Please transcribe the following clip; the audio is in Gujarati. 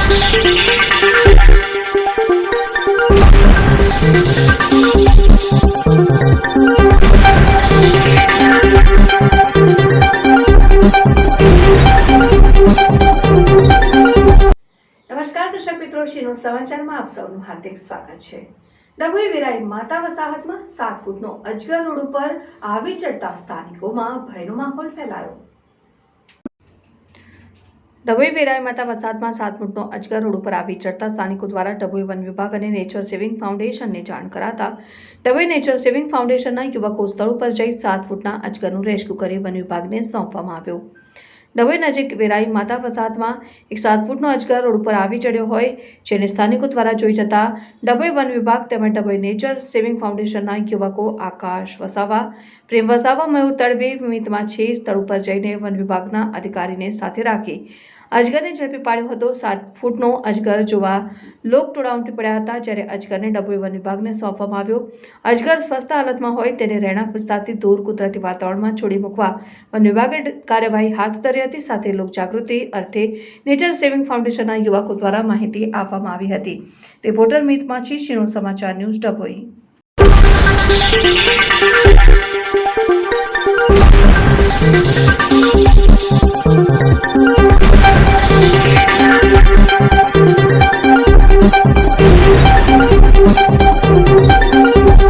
નમસ્કાર દર્શક મિત્રો, શીનો સમાચારમાં આપ સૌનું હાર્દિક સ્વાગત છે। ડભોઈ વિરાઈ માતા વસાહતમાં 7 ફૂટનો અજગર રોડ ઉપર આવી ચડતા સ્થાનિકોમાં ભયનો માહોલ ફેલાયો। ડભોઈ વિરાઈ માતા વસાહતમાં 7 ફૂટનો અજગર રોડ ઉપર આવી ચડતા સ્થાનિકો દ્વારા ડભોઈ વન વિભાગ અને નેચર સેવિંગ ફાઉન્ડેશનને જાણ કરાતા ડભોઈ નેચર સેવિંગ ફાઉન્ડેશનના યુવકો સ્થળ ઉપર જઈ 7 ફૂટના અજગરનું રેસ્ક્યુ કરી વન વિભાગને સોંપવામાં આવ્યું। ડભોઈ નજીક વિરાઈ માતા વસાહતમાં એક 7 ફૂટનો અજગર રોડ ઉપર આવી ચડ્યો હોય, જેને સ્થાનિકો દ્વારા જોઈ જતા ડભોઈ વન વિભાગ તેમજ ડભોઈ નેચર સેવિંગ ફાઉન્ડેશનના યુવકો આકાશ વસાવા, પ્રેમ વસાવા, મયુર તડવી, વિમિત માછી સ્થળ ઉપર જઈને વન વિભાગના અધિકારીને સાથે રાખી અજગરને ઝડપી પાડ્યો હતો। 7 ફૂટનો અજગર જોવા લોક ટોળા ઉમટી પડ્યા હતા, જ્યારે અજગરને ડભોઈ વન વિભાગને સોંપવામાં આવ્યો। અજગર સ્વસ્થ હાલતમાં હોય તેને રહેણાંક વિસ્તારથી દૂર કુદરતી વાતાવરણમાં છોડી મૂકવા વન વિભાગે કાર્યવાહી હાથ ધરી હતી। સાથે લોક જાગૃતિ અર્થે નેચર સેવિંગ ફાઉન્ડેશનના યુવકો દ્વારા માહિતી આપવામાં આવી હતી। રિપોર્ટર મિત માછી, શીનો સમાચાર ન્યૂઝ, ડભોઈ।